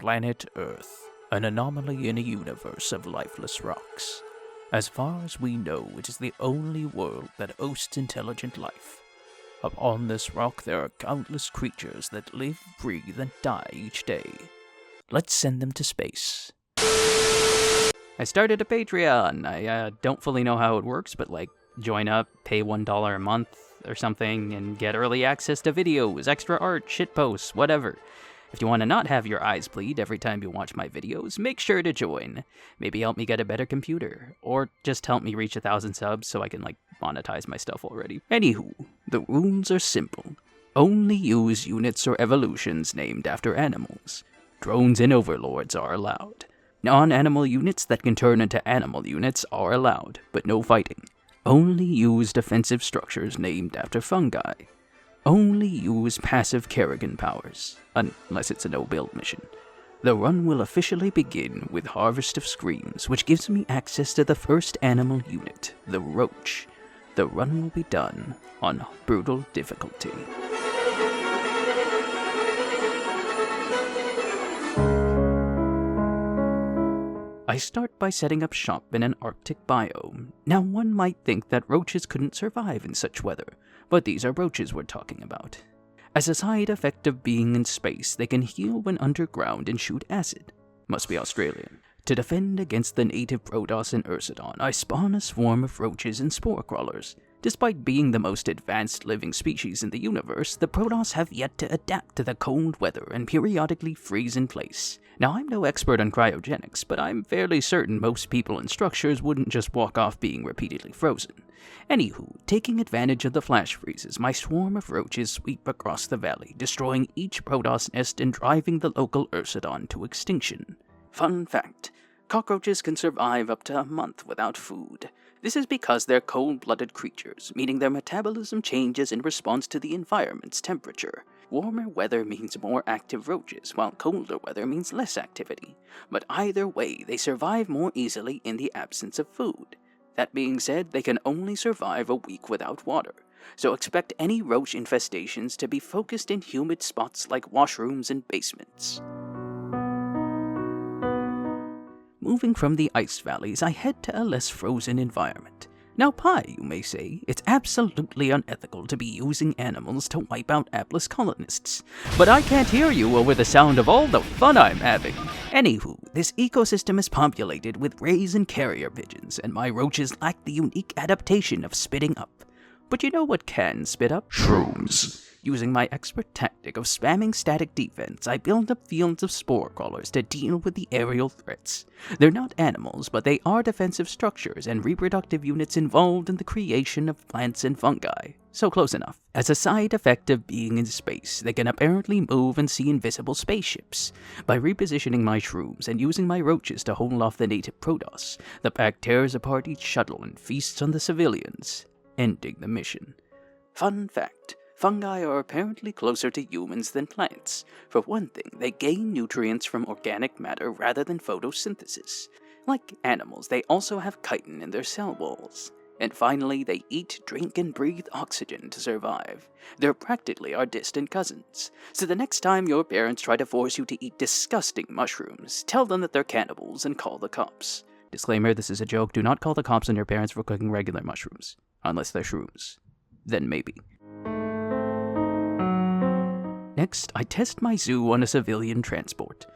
planet Earth, an anomaly in a universe of lifeless rocks. As far as we know, it is the only world that hosts intelligent life. Upon this rock there are countless creatures that live, breathe, and die each day. Let's send them to space. I started a Patreon. I don't fully know how it works, but join up, pay $1 a month or something, and get early access to videos, extra art, shitposts, whatever. If you want to not have your eyes bleed every time you watch my videos, make sure to join. Maybe help me get a better computer, or just help me reach 1,000 subs so I can, monetize my stuff already. Anywho, the rules are simple. Only use units or evolutions named after animals. Drones and overlords are allowed. Non-animal units that can turn into animal units are allowed, but no fighting. Only use defensive structures named after fungi. Only use passive Kerrigan powers, unless it's a no-build mission. The run will officially begin with Harvest of Screams, which gives me access to the first animal unit, the Roach. The run will be done on brutal difficulty. I start by setting up shop in an Arctic biome. Now one might think that roaches couldn't survive in such weather, but these are roaches we're talking about. As a side effect of being in space, they can heal when underground and shoot acid. Must be Australian. To defend against the native Protoss and Ursidon, I spawn a swarm of roaches and spore crawlers. Despite being the most advanced living species in the universe, the Protoss have yet to adapt to the cold weather and periodically freeze in place. Now, I'm no expert on cryogenics, but I'm fairly certain most people and structures wouldn't just walk off being repeatedly frozen. Anywho, taking advantage of the flash freezes, my swarm of roaches sweep across the valley, destroying each Protoss nest and driving the local Ursidon to extinction. Fun fact, cockroaches can survive up to a month without food. This is because they're cold-blooded creatures, meaning their metabolism changes in response to the environment's temperature. Warmer weather means more active roaches, while colder weather means less activity. But either way, they survive more easily in the absence of food. That being said, they can only survive a week without water, so expect any roach infestations to be focused in humid spots like washrooms and basements. Moving from the ice valleys, I head to a less frozen environment. Now, you may say, it's absolutely unethical to be using animals to wipe out hapless colonists. But I can't hear you over the sound of all the fun I'm having. Anywho, this ecosystem is populated with rays and carrier pigeons, and my roaches lack the unique adaptation of spitting up. But you know what can spit up? Shrooms. Using my expert tactic of spamming static defense, I build up fields of spore crawlers to deal with the aerial threats. They're not animals, but they are defensive structures and reproductive units involved in the creation of plants and fungi. So close enough. As a side effect of being in space, they can apparently move and see invisible spaceships. By repositioning my shrooms and using my roaches to hold off the native Protoss, the pack tears apart each shuttle and feasts on the civilians, ending the mission. Fun fact. Fungi are apparently closer to humans than plants. For one thing, they gain nutrients from organic matter rather than photosynthesis. Like animals, they also have chitin in their cell walls. And finally, they eat, drink, and breathe oxygen to survive. They're practically our distant cousins. So the next time your parents try to force you to eat disgusting mushrooms, tell them that they're cannibals and call the cops. Disclaimer, this is a joke. Do not call the cops on your parents for cooking regular mushrooms. Unless they're shrooms. Then maybe. Next, I test my zoo on a civilian transport.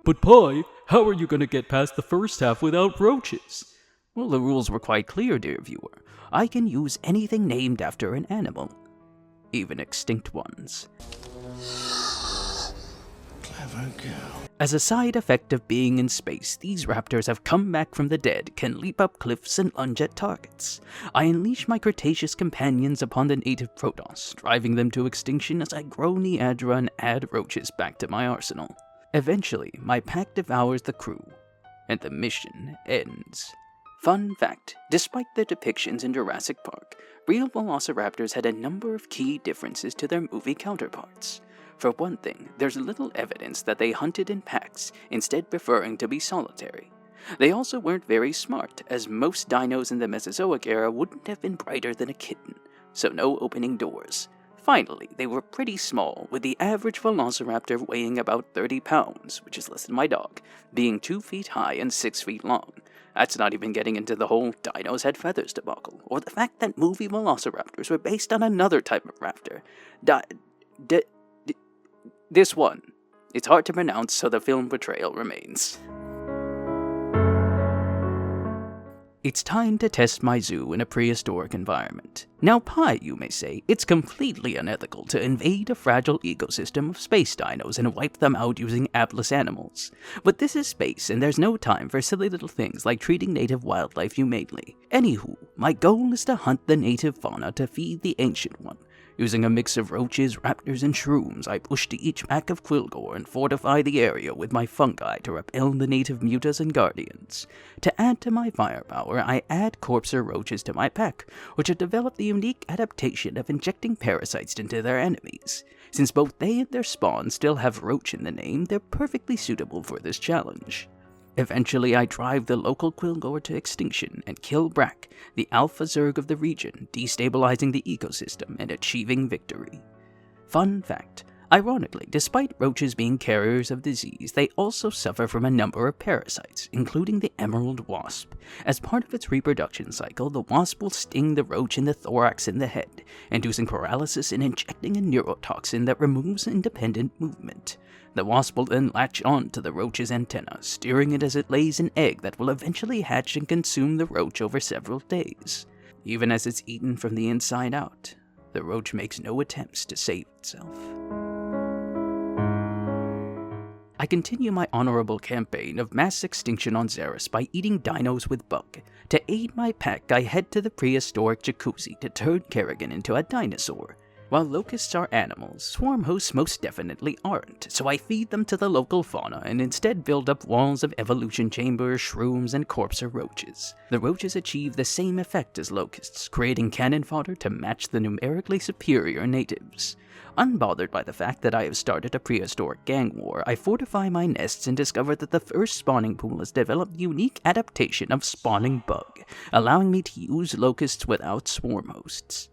But Pi, how are you going to get past the first half without roaches? Well, the rules were quite clear, dear viewer. I can use anything named after an animal. Even extinct ones. Clever girl. As a side effect of being in space, these raptors have come back from the dead, can leap up cliffs and lunge at targets. I unleash my Cretaceous companions upon the native Protoss, driving them to extinction as I grow Neadra and add roaches back to my arsenal. Eventually, my pack devours the crew, and the mission ends. Fun fact, despite the depictions in Jurassic Park, real velociraptors had a number of key differences to their movie counterparts. For one thing, there's little evidence that they hunted in packs, instead preferring to be solitary. They also weren't very smart, as most dinos in the Mesozoic era wouldn't have been brighter than a kitten, so no opening doors. Finally, they were pretty small, with the average velociraptor weighing about 30 pounds, which is less than my dog, being 2 feet high and 6 feet long. That's not even getting into the whole dinos had feathers debacle, or the fact that movie velociraptors were based on another type of raptor. This one. It's hard to pronounce, so the film portrayal remains. It's time to test my zoo in a prehistoric environment. Now, Pi, you may say, it's completely unethical to invade a fragile ecosystem of space dinos and wipe them out using abless animals. But this is space, and there's no time for silly little things like treating native wildlife humanely. Anywho, my goal is to hunt the native fauna to feed the ancient one. Using a mix of roaches, raptors, and shrooms, I push to each pack of quillgore and fortify the area with my fungi to repel the native mutas and guardians. To add to my firepower, I add corpser roaches to my pack, which have developed the unique adaptation of injecting parasites into their enemies. Since both they and their spawn still have roach in the name, they're perfectly suitable for this challenge. Eventually, I drive the local quillgore to extinction and kill Brack, the alpha zerg of the region, destabilizing the ecosystem and achieving victory. Fun fact, ironically, despite roaches being carriers of disease, they also suffer from a number of parasites, including the emerald wasp. As part of its reproduction cycle, the wasp will sting the roach in the thorax and the head, inducing paralysis and injecting a neurotoxin that removes independent movement. The wasp will then latch on to the roach's antenna, steering it as it lays an egg that will eventually hatch and consume the roach over several days. Even as it's eaten from the inside out, the roach makes no attempts to save itself. I continue my honorable campaign of mass extinction on Xeris by eating dinos with Bug. To aid my pack, I head to the prehistoric jacuzzi to turn Kerrigan into a dinosaur. While locusts are animals, swarm hosts most definitely aren't, so I feed them to the local fauna and instead build up walls of evolution chambers, shrooms, and corpser roaches. The roaches achieve the same effect as locusts, creating cannon fodder to match the numerically superior natives. Unbothered by the fact that I have started a prehistoric gang war, I fortify my nests and discover that the first spawning pool has developed the unique adaptation of spawning Bug, allowing me to use locusts without swarm hosts.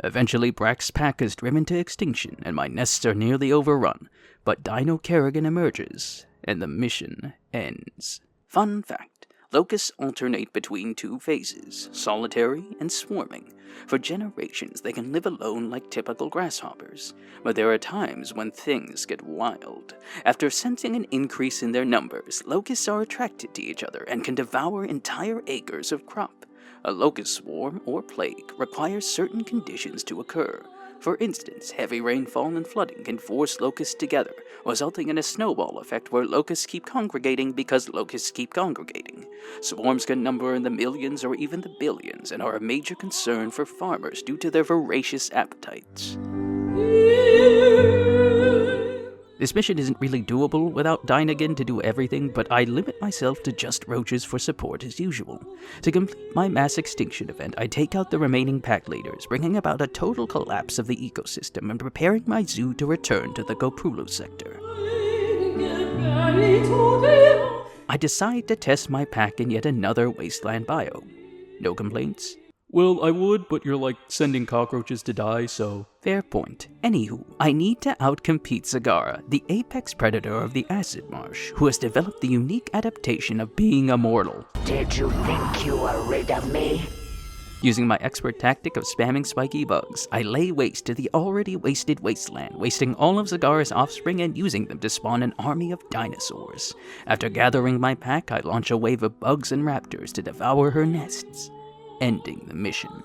Eventually, Brack's pack is driven to extinction, and my nests are nearly overrun, but Dino Kerrigan emerges, and the mission ends. Fun fact, locusts alternate between two phases, solitary and swarming. For generations, they can live alone like typical grasshoppers, but there are times when things get wild. After sensing an increase in their numbers, locusts are attracted to each other and can devour entire acres of crop. A locust swarm or plague requires certain conditions to occur. For instance, heavy rainfall and flooding can force locusts together, resulting in a snowball effect where locusts keep congregating because locusts keep congregating. Swarms can number in the millions or even the billions and are a major concern for farmers due to their voracious appetites. This mission isn't really doable without Dynagan to do everything, but I limit myself to just roaches for support as usual. To complete my mass extinction event, I take out the remaining pack leaders, bringing about a total collapse of the ecosystem and preparing my zoo to return to the Goprulu sector. I decide to test my pack in yet another wasteland biome. No complaints? Well, I would, but you're like sending cockroaches to die, so... Fair point. Anywho, I need to outcompete Zagara, the apex predator of the acid marsh, who has developed the unique adaptation of being immortal. Did you think you were rid of me? Using my expert tactic of spamming spiky bugs, I lay waste to the already wasted wasteland, wasting all of Zagara's offspring and using them to spawn an army of dinosaurs. After gathering my pack, I launch a wave of bugs and raptors to devour her nests, ending the mission.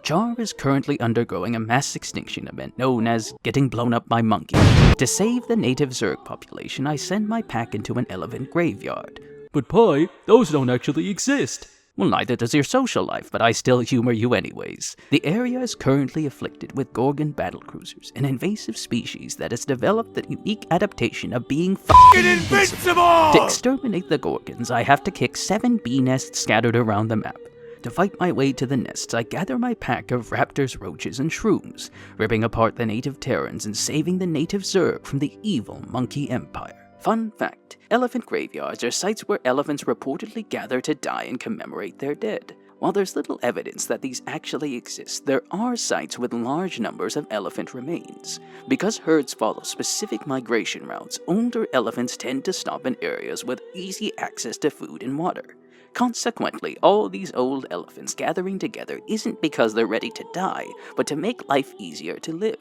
Char is currently undergoing a mass extinction event known as Getting Blown Up by Monkey. To save the native Zerg population, I send my pack into an elephant graveyard. But Pi, those don't actually exist. Well, neither does your social life, but I still humor you anyways. The area is currently afflicted with Gorgon battlecruisers, an invasive species that has developed the unique adaptation of being f***ing invincible! To exterminate the Gorgons, I have to kick 7 bee nests scattered around the map. To fight my way to the nests, I gather my pack of raptors, roaches, and shrooms, ripping apart the native Terrans and saving the native Zerg from the evil Monkey Empire. Fun fact, elephant graveyards are sites where elephants reportedly gather to die and commemorate their dead. While there's little evidence that these actually exist, there are sites with large numbers of elephant remains. Because herds follow specific migration routes, older elephants tend to stop in areas with easy access to food and water. Consequently, all these old elephants gathering together isn't because they're ready to die, but to make life easier to live.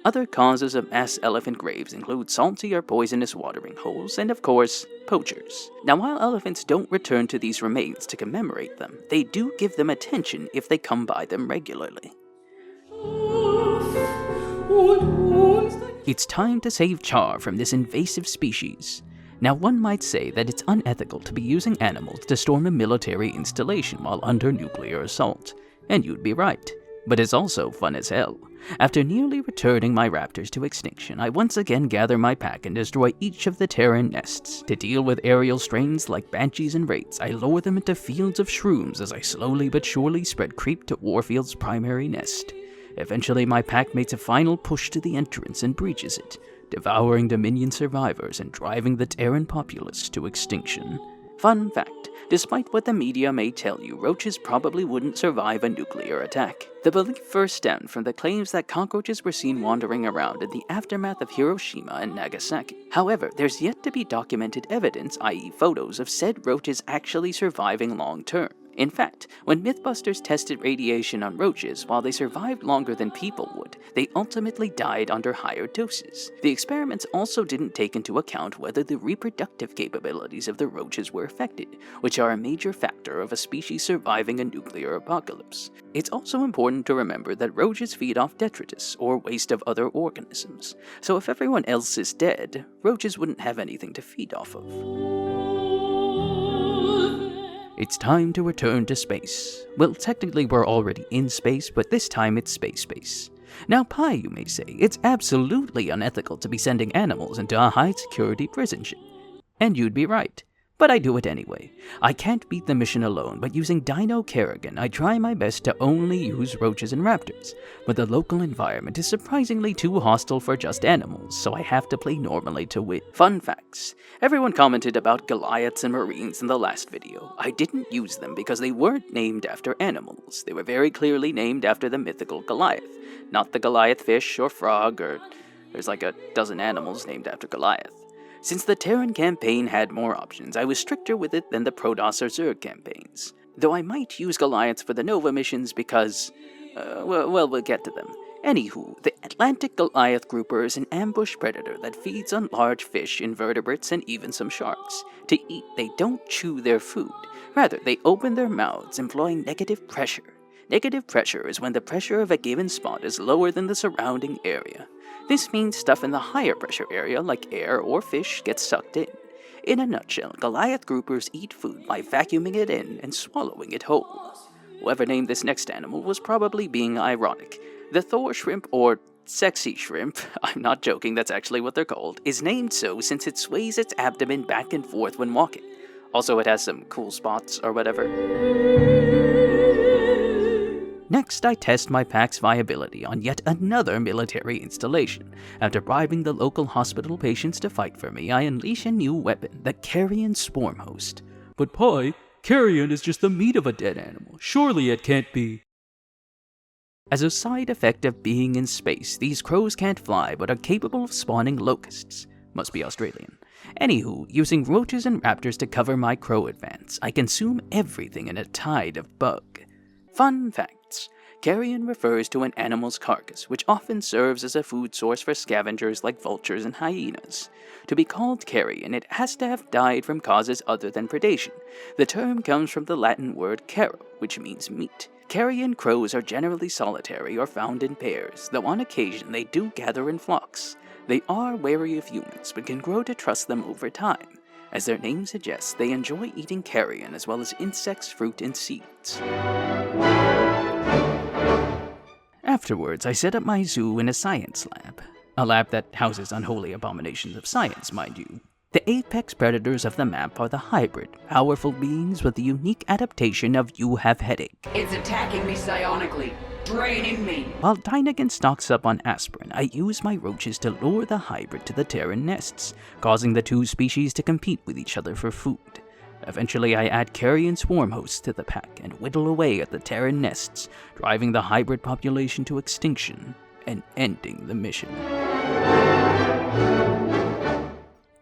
Other causes of mass elephant graves include salty or poisonous watering holes, and of course, poachers. Now, while elephants don't return to these remains to commemorate them, they do give them attention if they come by them regularly. It's time to save Char from this invasive species. Now, one might say that it's unethical to be using animals to storm a military installation while under nuclear assault, and you'd be right. But it's also fun as hell. After nearly returning my raptors to extinction, I once again gather my pack and destroy each of the Terran nests. To deal with aerial strains like banshees and wraiths, I lower them into fields of shrooms as I slowly but surely spread creep to Warfield's primary nest. Eventually, my pack makes a final push to the entrance and breaches it, devouring Dominion survivors and driving the Terran populace to extinction. Fun fact, despite what the media may tell you, roaches probably wouldn't survive a nuclear attack. The belief first stemmed from the claims that cockroaches were seen wandering around in the aftermath of Hiroshima and Nagasaki. However, there's yet to be documented evidence, i.e. photos, of said roaches actually surviving long term. In fact, when Mythbusters tested radiation on roaches, while they survived longer than people would, they ultimately died under higher doses. The experiments also didn't take into account whether the reproductive capabilities of the roaches were affected, which are a major factor of a species surviving a nuclear apocalypse. It's also important to remember that roaches feed off detritus, or waste of other organisms. So if everyone else is dead, roaches wouldn't have anything to feed off of. It's time to return to space. Well, technically we're already in space, but this time it's space. Now, Pi, you may say, it's absolutely unethical to be sending animals into a high-security prison ship. And you'd be right. But I do it anyway. I can't beat the mission alone, but using Dino Kerrigan, I try my best to only use roaches and raptors. But the local environment is surprisingly too hostile for just animals, so I have to play normally to win. Fun facts. Everyone commented about Goliaths and Marines in the last video. I didn't use them because they weren't named after animals. They were very clearly named after the mythical Goliath. Not the Goliath fish or frog, or there's like a dozen animals named after Goliath. Since the Terran campaign had more options, I was stricter with it than the Protoss or Zerg campaigns. Though I might use Goliaths for the Nova missions because, we'll get to them. Anywho, the Atlantic Goliath grouper is an ambush predator that feeds on large fish, invertebrates, and even some sharks. To eat, they don't chew their food. Rather, they open their mouths, employing negative pressure. Negative pressure is when the pressure of a given spot is lower than the surrounding area. This means stuff in the higher pressure area, like air or fish, gets sucked in. In a nutshell, Goliath groupers eat food by vacuuming it in and swallowing it whole. Whoever named this next animal was probably being ironic. The Thor shrimp, or sexy shrimp, I'm not joking, that's actually what they're called, is named so since it sways its abdomen back and forth when walking. Also, it has some cool spots or whatever. Next, I test my pack's viability on yet another military installation. After bribing the local hospital patients to fight for me, I unleash a new weapon, the Carrion Swarm Host. But Pi, carrion is just the meat of a dead animal. Surely it can't be. As a side effect of being in space, these crows can't fly but are capable of spawning locusts. Must be Australian. Anywho, using roaches and raptors to cover my crow advance, I consume everything in a tide of bug. Fun facts. Carrion refers to an animal's carcass, which often serves as a food source for scavengers like vultures and hyenas. To be called carrion, it has to have died from causes other than predation. The term comes from the Latin word caro, which means meat. Carrion crows are generally solitary or found in pairs, though on occasion they do gather in flocks. They are wary of humans, but can grow to trust them over time. As their name suggests, they enjoy eating carrion as well as insects, fruit, and seeds. Afterwards, I set up my zoo in a science lab. A lab that houses unholy abominations of science, mind you. The apex predators of the map are the hybrid, powerful beings with the unique adaptation of you have headache. It's attacking me psionically, draining me. While Dynagan stocks up on aspirin, I use my roaches to lure the hybrid to the Terran nests, causing the two species to compete with each other for food. Eventually, I add Kerrigan swarm hosts to the pack and whittle away at the Terran nests, driving the hybrid population to extinction and ending the mission.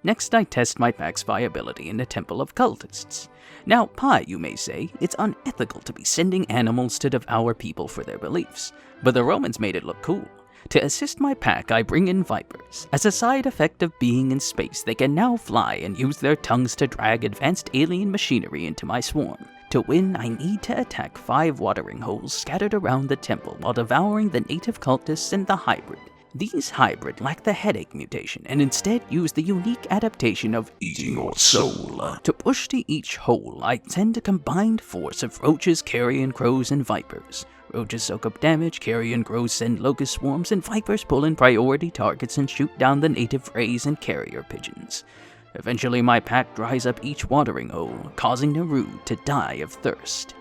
Next, I test my pack's viability in the Temple of Cultists. Now, you may say, it's unethical to be sending animals to devour people for their beliefs, but the Romans made it look cool. To assist my pack, I bring in vipers. As a side effect of being in space, they can now fly and use their tongues to drag advanced alien machinery into my swarm. To win, I need to attack 5 watering holes scattered around the temple while devouring the native cultists and the hybrid. These hybrid lack the headache mutation and instead use the unique adaptation of eating your soul. To push to each hole, I send a combined force of roaches, carrion crows, and vipers. Roaches soak up damage, carrion crows send locust swarms, and vipers pull in priority targets and shoot down the native rays and carrier pigeons. Eventually, my pack dries up each watering hole, causing the rude to die of thirst.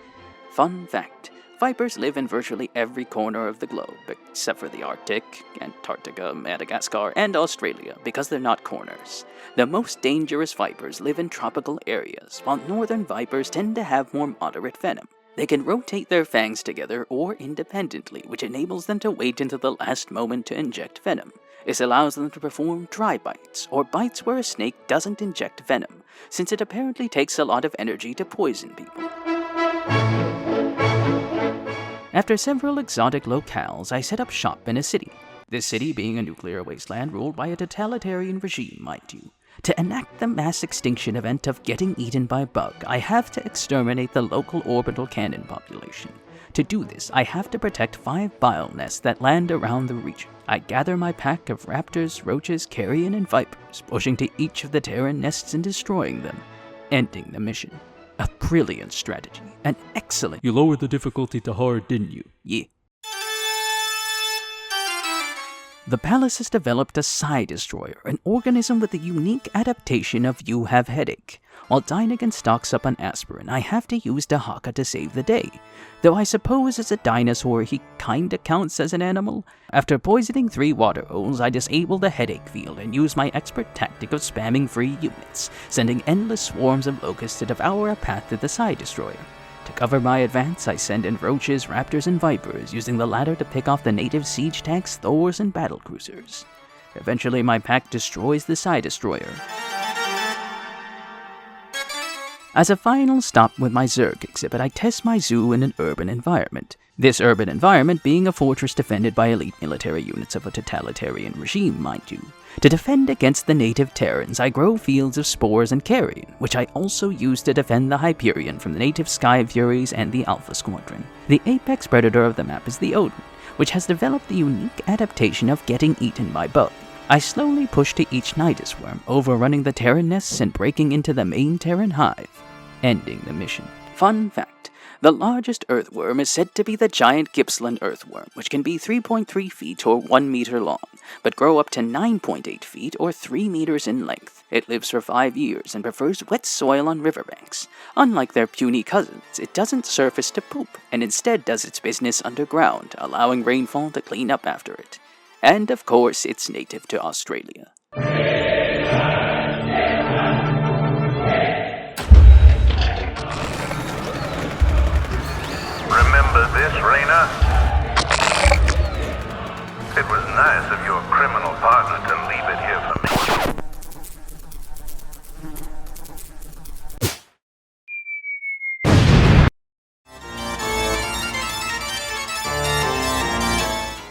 Fun fact. Vipers live in virtually every corner of the globe, except for the Arctic, Antarctica, Madagascar, and Australia, because they're not corners. The most dangerous vipers live in tropical areas, while northern vipers tend to have more moderate venom. They can rotate their fangs together or independently, which enables them to wait until the last moment to inject venom. This allows them to perform dry bites, or bites where a snake doesn't inject venom, since it apparently takes a lot of energy to poison people. After several exotic locales, I set up shop in a city. This city being a nuclear wasteland ruled by a totalitarian regime, mind you. To enact the mass extinction event of getting eaten by bug, I have to exterminate the local orbital cannon population. To do this, I have to protect 5 bile nests that land around the region. I gather my pack of raptors, roaches, carrion, and vipers, pushing to each of the Terran nests and destroying them, ending the mission. A brilliant strategy, an excellent... You lowered the difficulty to hard, didn't you? Yeah. The palace has developed a Psi Destroyer, an organism with the unique adaptation of you have headache. While Dynagon stocks up on aspirin, I have to use Toccata to save the day. Though I suppose as a dinosaur he kinda counts as an animal. After poisoning 3 water holes, I disable the headache field and use my expert tactic of spamming free units, sending endless swarms of locusts to devour a path to the Psi Destroyer. To cover my advance, I send in roaches, raptors, and vipers, using the latter to pick off the native siege tanks, Thors, and battlecruisers. Eventually, my pack destroys the Psi Destroyer. As a final stop with my Zerg exhibit, I test my zoo in an urban environment. This urban environment being a fortress defended by elite military units of a totalitarian regime, mind you. To defend against the native Terrans, I grow fields of spores and carrion, which I also use to defend the Hyperion from the native Sky Furies and the Alpha Squadron. The apex predator of the map is the Odin, which has developed the unique adaptation of getting eaten by bug. I slowly push to each Nidus worm, overrunning the Terran nests and breaking into the main Terran hive, ending the mission. Fun fact. The largest earthworm is said to be the giant Gippsland earthworm, which can be 3.3 feet or 1 meter long, but grow up to 9.8 feet or 3 meters in length. It lives for 5 years and prefers wet soil on riverbanks. Unlike their puny cousins, it doesn't surface to poop, and instead does its business underground, allowing rainfall to clean up after it. And of course, it's native to Australia. Remember this, Raina? It was nice of your criminal partner to leave it here for me.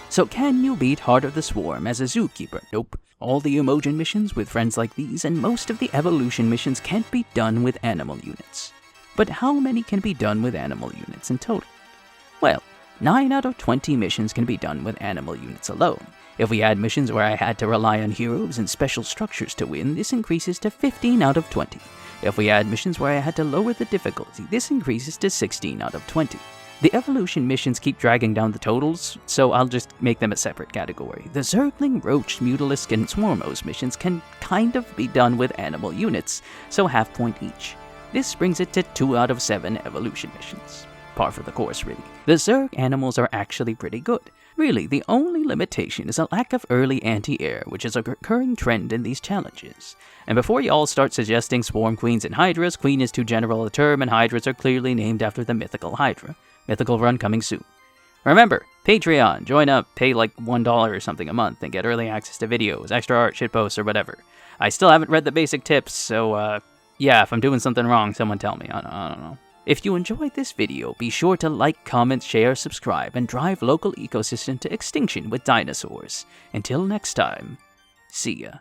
So can you beat Heart of the Swarm as a Zookeeper? Nope. All the Emotion missions with friends like these and most of the Evolution missions can't be done with animal units. But how many can be done with animal units in total? Well, 9 out of 20 missions can be done with animal units alone. If we add missions where I had to rely on heroes and special structures to win, this increases to 15 out of 20. If we add missions where I had to lower the difficulty, this increases to 16 out of 20. The Evolution missions keep dragging down the totals, so I'll just make them a separate category. The Zergling, Roach, Mutalisk, and Swarmos missions can kind of be done with animal units, so half point each. This brings it to 2 out of 7 Evolution missions. Par for the course, really. The Zerg animals are actually pretty good. Really, the only limitation is a lack of early anti-air, which is a recurring trend in these challenges. And before you all start suggesting Swarm Queens and Hydras, Queen is too general a term and Hydras are clearly named after the mythical Hydra. Mythical run coming soon. Remember, Patreon, join up, pay like $1 or something a month and get early access to videos, extra art, shitposts, or whatever. I still haven't read the basic tips, so yeah, if I'm doing something wrong, someone tell me, I don't know. If you enjoyed this video, be sure to like, comment, share, subscribe, and drive local ecosystem to extinction with dinosaurs. Until next time, see ya.